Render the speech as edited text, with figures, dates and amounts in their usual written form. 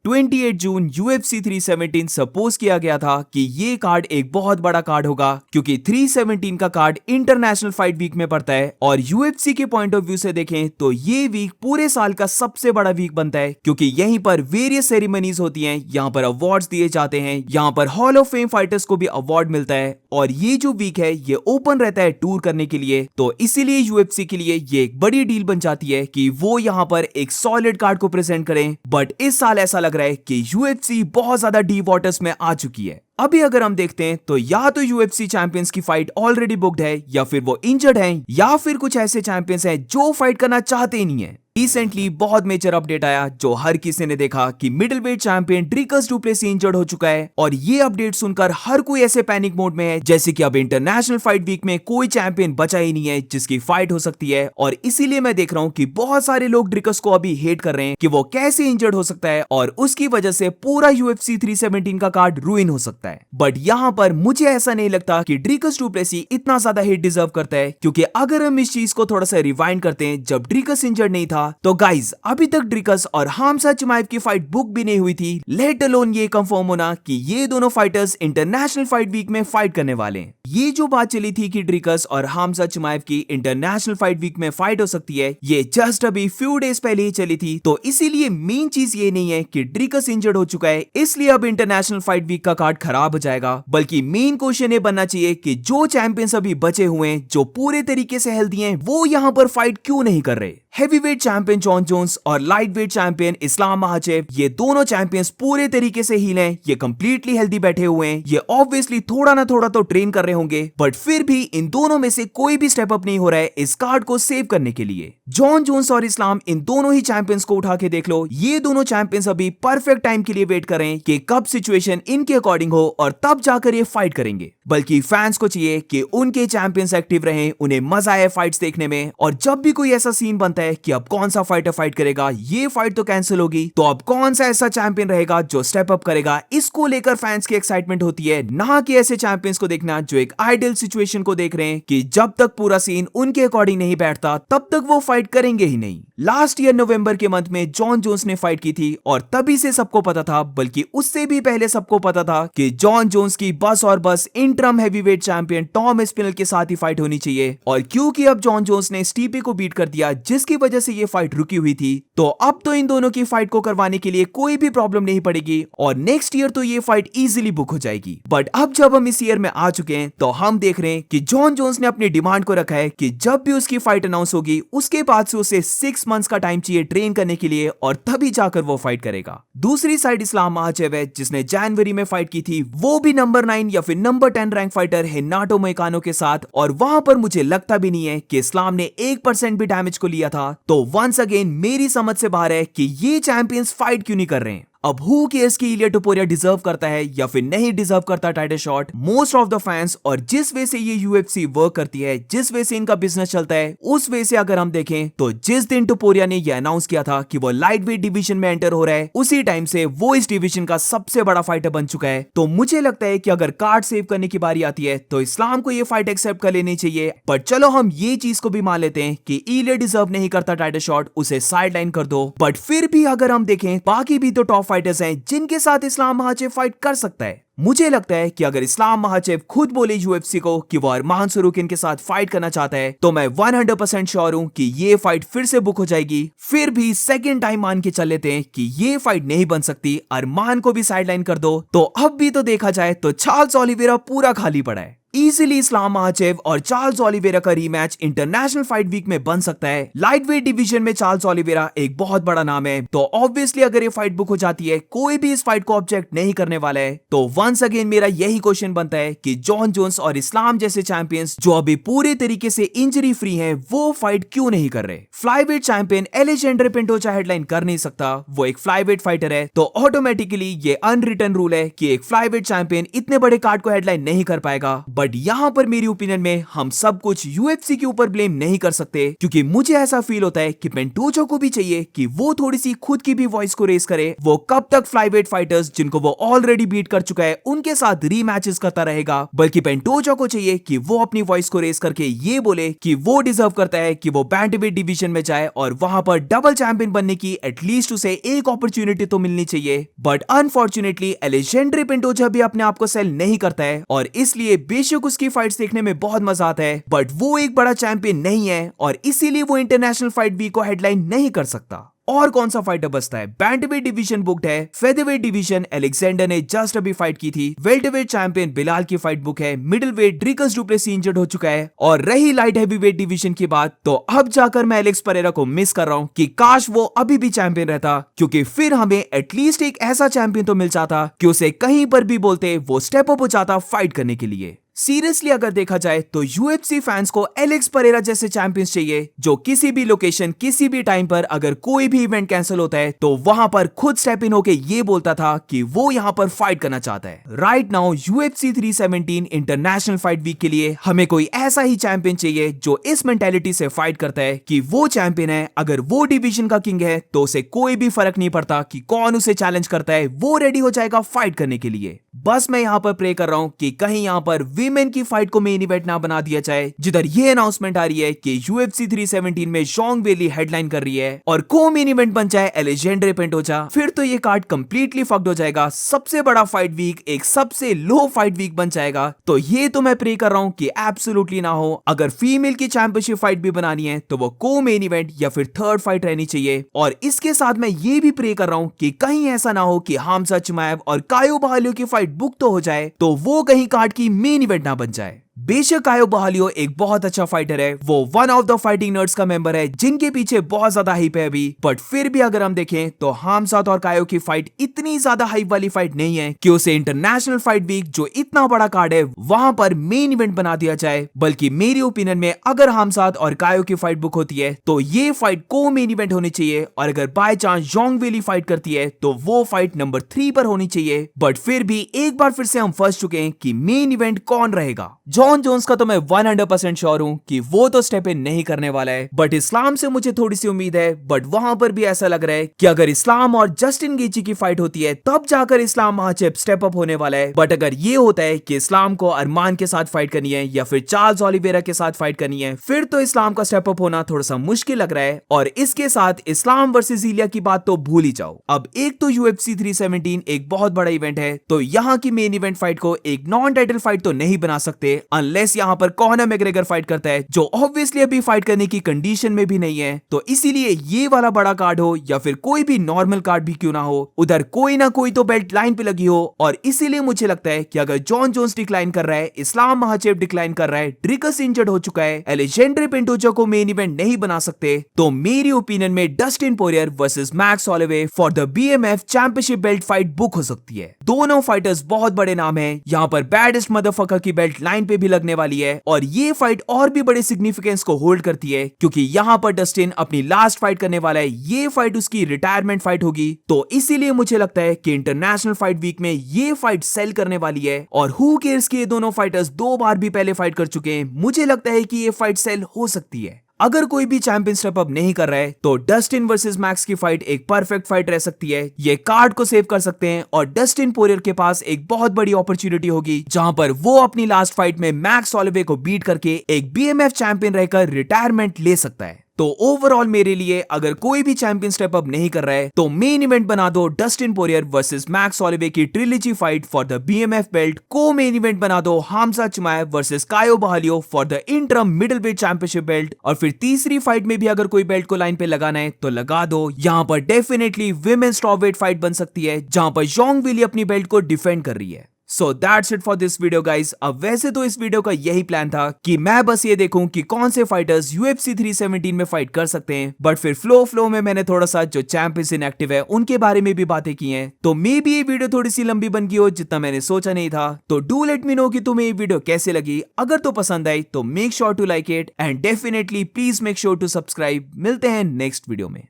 28 जून UFC 317 suppose किया गया था कि ये कार्ड एक बहुत बड़ा कार्ड होगा क्योंकि 317 का कार्ड इंटरनेशनल फाइट वीक में पड़ता है और UFC के पॉइंट ऑफ व्यू से देखें तो ये वीक पूरे साल का सबसे बड़ा वीक बनता है क्योंकि यहीं पर वेरियस सेरेमनीज होती हैं, यहाँ पर अवार्ड्स दिए जाते हैं, यहाँ पर हॉल ऑफ फेम फाइटर्स को भी अवार्ड मिलता है और ये जो वीक है ये ओपन रहता है टूर करने के लिए। तो इसीलिए UFC के लिए ये एक बड़ी डील बन जाती है कि वो यहाँ पर एक सॉलिड कार्ड को प्रेजेंट करें। बट इस साल ऐसा लग रहा है कि UFC बहुत ज्यादा डीप वाटर्स में आ चुकी है। अभी अगर हम देखते हैं तो या तो UFC चैंपियंस की फाइट ऑलरेडी बुक्ड है या फिर वो इंजर्ड हैं या फिर कुछ ऐसे चैंपियंस हैं जो फाइट करना चाहते ही नहीं है। रिसेंटली बहुत मेजर अपडेट आया जो हर किसी ने देखा कि middleweight champion Dricus du Plessis injured हो चुका है और ये अपडेट सुनकर हर कोई ऐसे पैनिक मोड में है जैसे कि अब इंटरनेशनल फाइट वीक में कोई चैंपियन बचा ही नहीं है जिसकी फाइट हो सकती है। और इसीलिए मैं देख रहा हूँ कि बहुत सारे लोग ड्रिकस को अभी हेट कर रहे हैं कि वो कैसे इंजर्ड हो सकता है और उसकी वजह से पूरा UFC 317 का कार्ड रुइन हो सकता है। बट यहाँ पर मुझे ऐसा नहीं लगता कि ड्रिकस डु प्लेसी इतना ज्यादा हेट डिजर्व करता है क्योंकि अगर हम इस चीज को थोड़ा सा रिवाइंड करते हैं, जब ड्रिकस इंजर्ड नहीं था तो गाइज अभी तक ड्रिकस और हामजा चिमाएव की फाइट बुक भी नहीं हुई थी, लेट अलोन ये कंफर्म होना कि ये दोनों फाइटर्स इंटरनेशनल फाइट वीक में फाइट करने वाले हैं। ये जो बात चली थी कि ड्रिकस और हामजा चिमाएव की इंटरनेशनल फाइट वीक में फाइट हो सकती है, ये जस्ट अभी फ्यू डेज पहले ही चली थी। तो इसीलिए मेन चीज ये नहीं है कि ड्रिकस इंजर्ड हो चुका है इसलिए अब इंटरनेशनल फाइट वीक का कार्ड खराब हो जाएगा, बल्कि मेन क्वेश्चन ये बनना चाहिए कि जो चैंपियंस अभी बचे हुए हैं जो पूरे तरीके से हेल्दी हैं वो यहाँ पर फाइट क्यों नहीं कर रहे। हेवीवेट चैंपियन जॉन जोन्स और लाइटवेट चैंपियन इस्लाम महाचेव, ये दोनों चैंपियंस पूरे तरीके से हील हैं, ये कंप्लीटली हेल्दी बैठे हुए हैं। ये ऑब्वियसली थोड़ा ना थोड़ा तो ट्रेन कर रहे होंगे बट फिर भी इन दोनों में से कोई भी स्टेप अप नहीं हो रहा है इस कार्ड को सेव करने के लिए। जॉन जोन्स और इस्लाम, इन दोनों ही चैंपियंस को उठा के देख लो, ये दोनों चैंपियंस अभी परफेक्ट टाइम के लिए वेट करें कि कब सिचुएशन इनके अकॉर्डिंग हो और तब जाकर ये फाइट करेंगे। बल्कि फैंस को चाहिए कि उनके चैंपियंस एक्टिव रहें, उन्हें मजा आए फाइट्स देखने में और जब भी कोई ऐसा सीन बनता है कि अब कौन सा फाइटर फाइट करेगा, ये फाइट तो कैंसिल होगी, तो अब कौन सा ऐसा चैंपियन रहेगा जो स्टेप अप करेगा, इसको लेकर फैंस की एक्साइटमेंट होती है, ना कि ऐसे चैंपियंस को देखना जो एक आइडियल सिचुएशन को देख रहे हैं कि जब तक पूरा सीन उनके अकॉर्डिंग नहीं बैठता तब तक वो फाइट करेंगे ही नहीं। लास्ट ईयर नवंबर के मंथ में जॉन जोन्स ने फाइट की थी और तभी से सबको पता था, बल्कि उससे भी पहले सबको पता था कि जॉन जोन्स की बस और बस interim heavyweight champion Tom Aspinall के साथ ही फाइट होनी चाहिए। और क्योंकि अब जॉन जोन्स ने स्टीपे को बीट कर दिया जिसकी वजह से ये फाइट रुकी हुई थी, तो अब तो इन दोनों की फाइट को करवाने के लिए कोई भी प्रॉब्लम नहीं पड़ेगी और नेक्स्ट ईयर तो ये फाइट इजीली बुक हो जाएगी। बट अब जब हम इस ईयर में आ चुके हैं तो हम देख रहे हैं कि जॉन जोन्स ने अपनी डिमांड को रखा है कि जब भी उसकी फाइट अनाउंस होगी उसके बाद से उसे 6 मंथ्स का टाइम चाहिए ट्रेन करने के लिए और तभी जाकर वो फाइट करेगा। दूसरी साइड इस्लाम महाचेव है जिसने जनवरी में फाइट की थी, वो भी नंबर 9 या फिर नंबर 10 रैंक फाइटर है नाटो मोइकानो के साथ, और वहां पर मुझे लगता भी नहीं है कि इस्लाम ने 1% भी डैमेज को लिया था। तो वंस अगेन मेरी समझ से बाहर है कि ये चैंपियंस फाइट क्यों नहीं कर रहे हैं। अब हु केयर्स कि इलिया टोपुरिया डिजर्व करता है या फिर नहीं डिजर्व करता title shot, most of the fans और जिस वे से ये UFC वर्क करती है, जिस वे से इनका बिजनेस चलता है, उस वे से अगर हम देखें तो जिस दिन टोपुरिया ने ये अनाउंस किया था कि वो लाइटवेट डिवीजन में एंटर हो रहा है, उसी टाइम से वो इस डिवीजन का सबसे बड़ा फाइटर बन चुका है। तो मुझे लगता है कि अगर कार्ड सेव करने की बारी आती है तो इस्लाम को ये फाइट एक्सेप्ट कर लेनी चाहिए। बट चलो हम ये चीज को भी मान लेते हैं कि इलिया डिजर्व नहीं करता टाइटल शॉट, उसे साइड लाइन कर दो। बट फिर भी अगर हम देखें बाकी भी तो टॉप फाइटर्स हैं जिनके साथ इस्लाम महाचेव फाइट कर सकता है। मुझे लगता है कि अगर इस्लाम महाचेव खुद बोले UFC को कि वो अरमान सरूकिन के साथ फाइट करना चाहता है तो मैं 100% श्योर हूं कि ये फाइट फिर से बुक हो जाएगी। फिर भी सेकंड टाइम मान के चल लेते हैं कि ये फाइट नहीं बन सकती, अरमान को भी साइडलाइन कर दो, तो अब भी तो देखा जाए तो चार्ल्स ओलिवेरा पूरा खाली पड़ा है। इजीली इस्लाम महाचेव और चार्ल्स ओलिवेरा का रीमैच इंटरनेशनल फाइट वीक में बन सकता है। लाइटवेट डिवीजन में चार्ल्स ओलिवेरा एक बहुत बड़ा नाम है, तो ऑब्वियसली अगर ये फाइट बुक हो जाती है कोई भी इस फाइट को ऑब्जेक्ट नहीं करने वाला है। तो वंस अगेन मेरा यही क्वेश्चन बनता है कि जॉन जोन्स और इस्लाम जैसे चैंपियंस जो अभी पूरे तरीके से इंजरी फ्री हैं, वो फाइट क्यों नहीं कर रहे। फ्लाईवेट चैंपियन एलेजेंडर पिंटोचा हेडलाइन कर नहीं सकता, वो एक फ्लाईवेट फाइटर है, तो ऑटोमेटिकली ये अनरिटन रूल है कि एक फ्लाईवेट चैंपियन इतने बड़े कार्ड को हेडलाइन नहीं कर पाएगा। बट यहाँ पर मेरी ओपिनियन में हम सब कुछ यूएफसी के ऊपर ब्लेम नहीं कर सकते, क्योंकि मुझे ऐसा फील होता है कि पेंटोजा को भी चाहिए कि वो थोड़ी सी खुद की भी वॉइस को रेस करे। वो कब तक फ्लाईवेट फाइटर्स जिनको वो ऑलरेडी बीट कर चुका है उनके साथ रीमैचेस करता रहेगा, बल्कि पेंटोजा को चाहिए कि वो अपनी वॉइस को रेस करके ये बोले कि वो डिजर्व करता है कि वो बैंटवेट डिवीजन में जाए और वहां पर डबल चैंपियन बनने की एटलीस्ट उसे एक अपॉर्चुनिटी तो मिलनी चाहिए। बट अनफॉर्चुनेटली एलेजेंड्रे पेंटोजा भी अपने आप को सेल नहीं करता है, और इसलिए बेशक उसकी फाइट्स देखने में बहुत मजा आता है, बट वो एक बड़ा चैंपियन नहीं है और इसीलिए वो इंटरनेशनल फाइट वीक को हेडलाइन नहीं कर सकता। और कौन सा फाइटर बचता है? बैंटवेट डिवीजन बुक्ड है, फेदरवेट डिवीजन अलेक्जेंडर ने जस्ट अभी फाइट की थी, वेल्टरवेट चैंपियन बिलाल की फाइट बुक है, मिडिलवेट ड्रिकस डुप्लेसी इंजर्ड हो चुका है, और रही लाइट हैवीवेट डिवीजन की बात, तो अब जाकर मैं एलेक्स परेरा को मिस कर रहा हूं कि काश वो अभी भी चैंपियन रहता, क्योंकि फिर हमें एटलीस्ट एक ऐसा चैंपियन तो मिल जाता कि उसे कहीं पर भी बोलते वो स्टेप अप हो जाता फाइट करने के लिए। सीरियसली अगर देखा जाए तो यूएफसी फैंस को एलेक्स परेरा जैसे चैंपियंस चाहिए जो किसी भी लोकेशन किसी भी टाइम पर अगर कोई भी इवेंट कैंसिल होता है तो वहां पर खुद स्टेप इन होके ये बोलता था कि वो यहां पर फाइट करना चाहता है। Right now UFC 317 international fight week के लिए हमें कोई ऐसा ही चैंपियन चाहिए जो इस मेंटेलिटी से फाइट करता है कि वो चैंपियन है, अगर वो डिवीजन का किंग है तो उसे कोई भी फर्क नहीं पड़ता कि कौन उसे चैलेंज करता है, वो रेडी हो जाएगा फाइट करने के लिए। बस मैं यहां पर प्रे कर रहा हूं कि कहीं यहां पर वीमेन की फाइट को मेन इवेंट ना बना दिया जाए, जिधर ये अनाउंसमेंट आ रही है कि यूएफसी 317 में जॉन्ग बेली हेडलाइन कर रही है और को मेन इवेंट बन जाए एलेजेंड्रे पेंटोजा। फिर तो ये कार्ड कंप्लीटली फक्ड हो जाएगा, सबसे बड़ा फाइट वीक एक सबसे लो फाइट वीक बन जाएगा। तो ये तो मैं प्रे कर रहा हूं कि एब्सोल्युटली ना हो। अगर फीमेल की चैंपियनशिप फाइट भी बनानी है तो वो को मेन इवेंट या फिर थर्ड फाइट रहनी चाहिए। और इसके साथ मैं ये भी प्रे कर रहा हूं कि कहीं ऐसा ना हो कि हामजा चिमाएव और कायो बहालियो की फाइट बुक तो हो जाए तो वो कहीं कार्ड की मेन इवेंट ना बन जाए। बेशक कायो बहालियो एक बहुत अच्छा फाइटर है, वो one of the fighting nerds का मेंबर है जिनके पीछे बहुत ज्यादा हाइप है अभी, बट फिर भी अगर हम देखें तो हामजात और कायो की फाइट इतनी ज्यादा हाइप वाली फाइट नहीं है कि उसे इंटरनेशनल फाइट वीक जो इतना बड़ा कार्ड है वहां पर मेन इवेंट बना दिया जाए। बल्कि मेरी ओपिनियन में अगर हामजात और कायो की फाइट बुक होती है तो ये फाइट को मेन इवेंट होनी चाहिए, और अगर by chance Zhang Weili fight करती है तो वो फाइट नंबर 3 पर होनी चाहिए। बट फिर भी एक बार फिर से हम फंस चुके हैं कि मेन इवेंट कौन रहेगा। जॉन जोन्स का तो मैं 100% श्योर हूं कि वो तो स्टेप इन नहीं करने वाला है, बट इस्लाम से मुझे थोड़ी सी उम्मीद है। बट वहां पर भी ऐसा लग रहा है कि अगर इस्लाम और जस्टिन गेची की फाइट होती है तब जाकर इस्लाम महाचेप स्टेप अप होने वाला है। बट अगर ये होता है कि इस्लाम को अरमान के साथ फाइट करनी है या फिर चार्ल्स ओलिवेरा के साथ फाइट करनी है, फिर तो इस्लाम का स्टेप अप होना थोड़ा सा मुश्किल लग रहा है। और इसके साथ इस्लाम वर्सेस इलिया की बात तो भूल ही जाओ। अब एक तो यूएफसी 317 एक बहुत बड़ा इवेंट है, तो यहाँ की मेन इवेंट फाइट को एक नॉन टाइटल फाइट तो नहीं बना सकते अनलेस यहाँ पर कॉनर मैग्रेगर फाइट करता है, जो ऑब्वियसली अभी फाइट करने की कंडीशन में भी नहीं है। तो इसीलिए ये वाला बड़ा कार्ड हो या फिर कोई भी नॉर्मल कार्ड भी क्यों ना हो, उधर कोई ना कोई तो बेल्ट लाइन पे लगी हो। और इसीलिए मुझे लगता है कि अगर जॉन जोन्स डिक्लाइन कर रहा है, इस्लाम महाचेप डिक्लाइन कर रहा है, ड्रिकस इंजर्ड हो चुका है, एलेजेंड्रे पेंटोजा को मेन इवेंट नहीं बना सकते, तो मेरी ओपिनियन में Dustin Poirier versus Max Holloway for the BMF championship belt fight book हो सकती है। दोनों फाइटर्स बहुत बड़े नाम हैं, यहाँ पर बैडेस्ट मदरफकर की बेल्ट लाइन पे भी लगने वाली है। और ये फाइट और भी बड़े सिग्निफिकेंस को होल्ड करती है क्योंकि यहाँ पर डस्टिन अपनी लास्ट फाइट करने वाला है, ये फाइट उसकी रिटायरमेंट फाइट होगी। तो इसीलिए मुझे लगता है कि इंटरनेशनल फाइट वीक में ये फाइट सेल करने वाली है। और हु केयर्स के ये दोनों फाइटर्स 2 बार भी पहले फाइट कर चुके हैं, मुझे लगता है कि ये फाइट सेल हो सकती है। अगर कोई भी चैंपियन स्टेप अप नहीं कर रहा है तो डस्टिन वर्सेस मैक्स की फाइट एक परफेक्ट फाइट रह सकती है। ये कार्ड को सेव कर सकते हैं और डस्टिन पोरियर के पास एक बहुत बड़ी अपॉर्चुनिटी होगी जहां पर वो अपनी लास्ट फाइट में मैक्स हॉलोवे को बीट करके एक बीएमएफ चैंपियन रहकर रिटायरमेंट ले सकता है। तो ओवरऑल मेरे लिए अगर कोई भी चैंपियन स्टेप अप नहीं कर रहा है तो मेन इवेंट बना दो Dustin Poirier versus Max Holloway की trilogy fight for the BMF belt. को मेन इवेंट बना दो Hamzat Chimaev versus Caio Borralho for the interim middleweight championship belt. और फिर तीसरी फाइट में भी अगर कोई बेल्ट को लाइन पे लगाना है तो लगा दो। यहाँ पर डेफिनेटली विमेन्स स्ट्रॉवेट फाइट बन सकती है जहां पर जॉन्ग बेली अपनी बेल्ट को डिफेंड कर रही है। So that's it for this video guys। अब वैसे तो इस वीडियो का यही प्लान था कि मैं बस ये देखूं कि कौन से फाइटर्स UFC 317 में फाइट कर सकते हैं, बट फिर फ्लो में मैंने थोड़ा सा जो चैंपियंस इनएक्टिव है उनके बारे में भी बातें की हैं। तो मे बी ये वीडियो थोड़ी सी लंबी बन गई हो जितना मैंने सोचा नहीं था। तो डू लेट मी नो कि तुम्हें ये वीडियो कैसे लगी। अगर तो पसंद आई तो make sure to like it and definitely please make sure to subscribe. मिलते हैं नेक्स्ट वीडियो में।